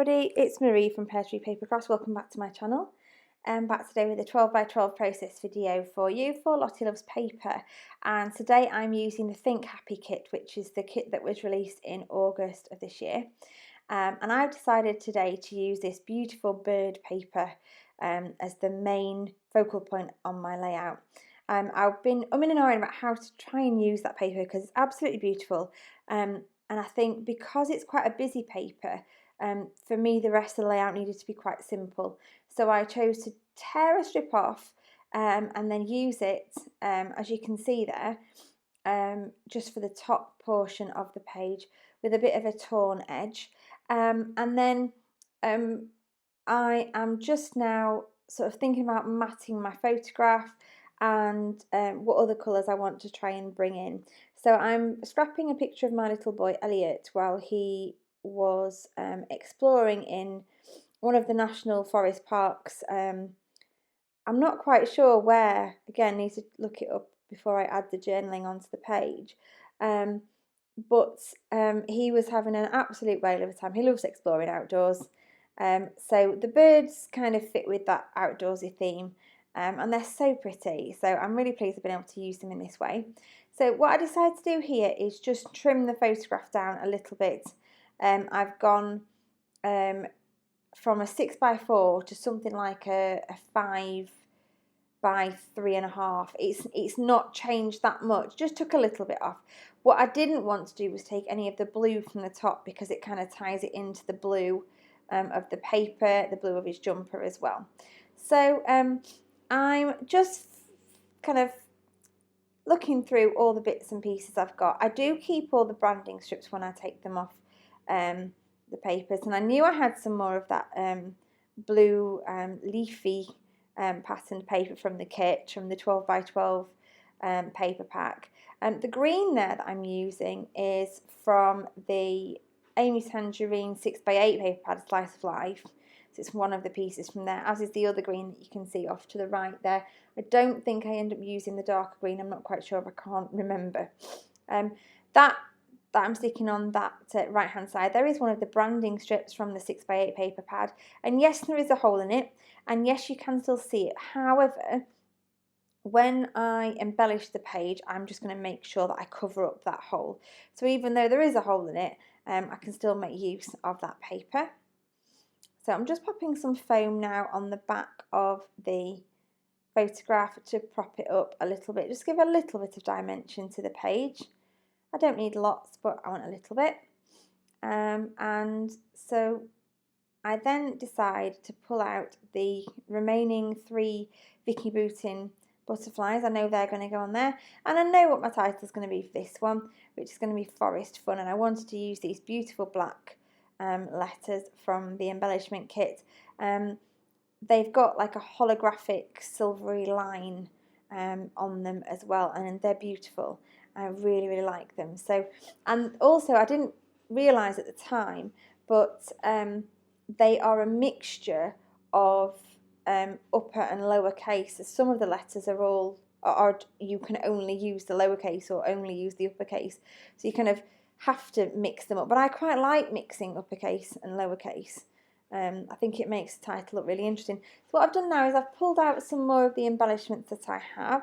everybody, it's Marie from Pear Tree Papercraft. Welcome back to my channel. I'm back today with a 12x12 process video for you for Lottie Loves Paper, and today I'm using the Think Happy kit, which is the kit that was released in August of this year. And I've decided today to use this beautiful bird paper as the main focal point on my layout. I've been umming and ahhing about how to try and use that paper because it's absolutely beautiful. And I think because it's quite a busy paper, for me the rest of the layout needed to be quite simple. So I chose to tear a strip off and then use it, as you can see there, just for the top portion of the page with a bit of a torn edge. And then I am just now sort of thinking about matting my photograph and what other colours I want to try and bring in. So I'm scrapping a picture of my little boy Elliot while he was exploring in one of the national forest parks. I'm not quite sure where, again, need to look it up before I add the journaling onto the page. But he was having an absolute whale of a time. He loves exploring outdoors. So the birds kind of fit with that outdoorsy theme. And they're so pretty, so I'm really pleased I've been able to use them in this way. So what I decided to do here is just trim the photograph down a little bit. I've gone from a 6x4 to something like a 5 by 3.5. It's not changed that much, just took a little bit off. What I didn't want to do was take any of the blue from the top because it kind of ties it into the blue of the paper, the blue of his jumper as well. So I'm just kind of looking through all the bits and pieces I've got. I do keep all the branding strips when I take them off the papers, and I knew I had some more of that blue leafy patterned paper from the kit, from the 12x12 paper pack. The green there that I'm using is from the Amy Tangerine 6x8 paper pad Slice of Life. So it's one of the pieces from there, as is the other green that you can see off to the right there. I don't think I end up using the darker green. I'm not quite sure, I can't remember. That I'm sticking on that right hand side, there is one of the branding strips from the 6x8 paper pad. And yes, there is a hole in it, and yes, you can still see it. However, when I embellish the page, I'm just going to make sure that I cover up that hole. So even though there is a hole in it, I can still make use of that paper. So I'm just popping some foam now on the back of the photograph to prop it up a little bit. Just give a little bit of dimension to the page. I don't need lots, but I want a little bit. And so I then decide to pull out the remaining 3 Vicky Boutin butterflies. I know they're going to go on there. And I know what my title is going to be for this one, which is going to be Forest Fun. And I wanted to use these beautiful black letters from the embellishment kit. They've got like a holographic silvery line on them as well, and they're beautiful. I really, really like them. So, and also I didn't realise at the time, but they are a mixture of upper and lower case. So some of the letters are you can only use the lowercase or only use the uppercase. So you kind of have to mix them up, but I quite like mixing uppercase and lowercase. I think it makes the title look really interesting. So what I've done now is I've pulled out some more of the embellishments that I have.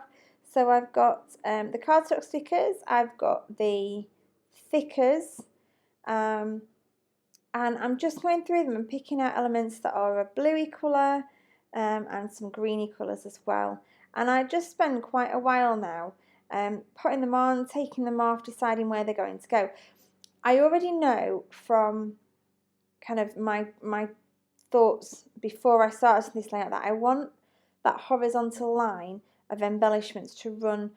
So I've got the cardstock stickers, I've got the thickers, and I'm just going through them and picking out elements that are a bluey colour and some greeny colours as well. And I just spend quite a while now putting them on, taking them off, deciding where they're going to go. I already know from kind of my thoughts before I started this layout that I want that horizontal line of embellishments to run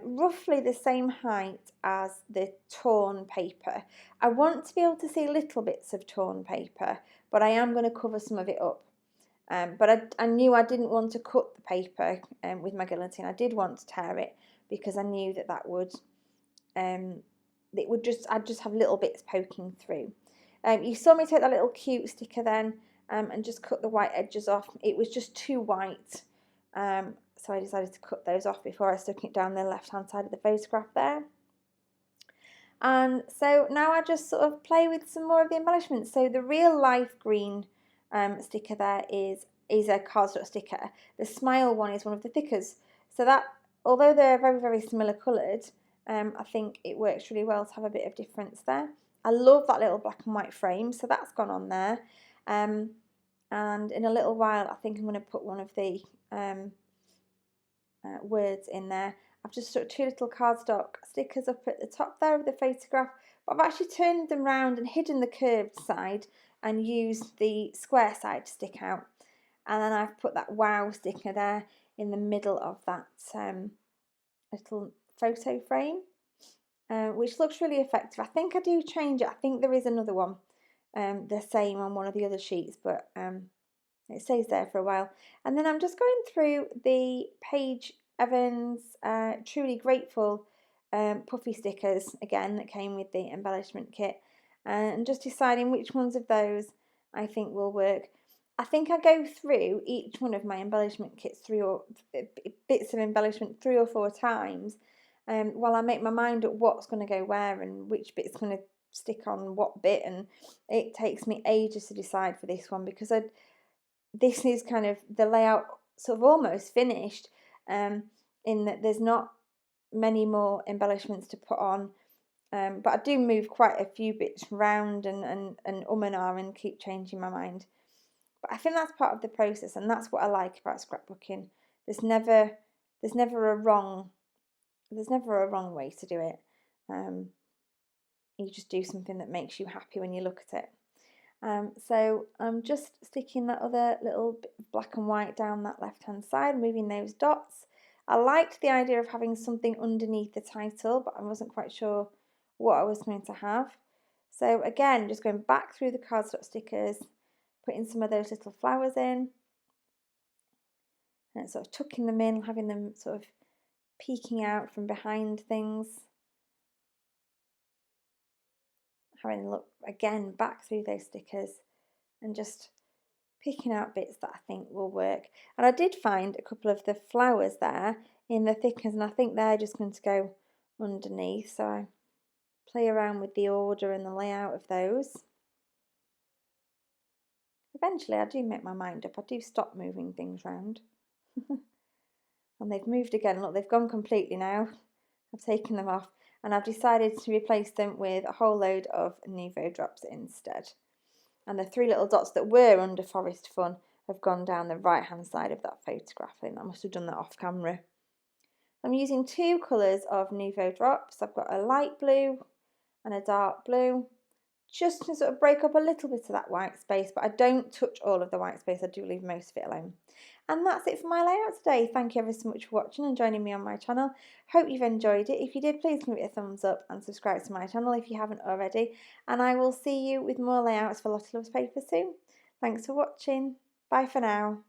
roughly the same height as the torn paper. I want to be able to see little bits of torn paper, but I am going to cover some of it up. But I knew I didn't want to cut the paper with my guillotine. I did want to tear it because I knew that would I'd just have little bits poking through. You saw me take that little cute sticker then and just cut the white edges off. It was just too white, so I decided to cut those off before I stuck it down the left hand side of the photograph there. And so now I just sort of play with some more of the embellishments. So the real life green sticker there is a cardstock sticker. The smile one is one of the thickers. So that, although they're very, very similar coloured, I think it works really well to have a bit of difference there. I love that little black and white frame, so that's gone on there. And in a little while, I think I'm going to put one of the words in there. I've just stuck 2 little cardstock stickers up at the top there of the photograph, but I've actually turned them round and hidden the curved side and used the square side to stick out. And then I've put that wow sticker there in the middle of that little photo frame, which looks really effective. I think I do change it. I think there is another one the same on one of the other sheets, but it stays there for a while. And then I'm just going through the Paige Evans Truly Grateful puffy stickers again that came with the embellishment kit, and just deciding which ones of those I think will work. I think I go through each one of my embellishment kits, bits of embellishment 3 or 4 times, while I make my mind up what's going to go where and which bit's going to stick on what bit, and it takes me ages to decide for this one because this is kind of the layout sort of almost finished, in that there's not many more embellishments to put on, but I do move quite a few bits round and and keep changing my mind. But I think that's part of the process, and that's what I like about scrapbooking. There's never a wrong way to do it. You just do something that makes you happy when you look at it. So I'm just sticking that other little bit of black and white down that left hand side, moving those dots. I liked the idea of having something underneath the title, but I wasn't quite sure what I was going to have. So again, just going back through the cardstock stickers, putting some of those little flowers in, and sort of tucking them in, having them sort of peeking out from behind things. Having a look again back through those stickers and just picking out bits that I think will work. And I did find a couple of the flowers there in the thickness, and I think they're just going to go underneath, so I play around with the order and the layout of those. Eventually I do make my mind up, I do stop moving things around. And they've moved again, look, they've gone completely now. I've taken them off and I've decided to replace them with a whole load of Nouveau drops instead. And the 3 little dots that were under Forest Fun have gone down the right hand side of that photograph. I think I must have done that off camera. I'm using 2 colours of Nouveau drops. I've got a light blue and a dark blue, just to sort of break up a little bit of that white space, but I don't touch all of the white space, I do leave most of it alone. And that's it for my layout today. Thank you ever so much for watching and joining me on my channel. Hope you've enjoyed it. If you did, please give it a thumbs up and subscribe to my channel if you haven't already. And I will see you with more layouts for Lottie Loves Paper soon. Thanks for watching. Bye for now.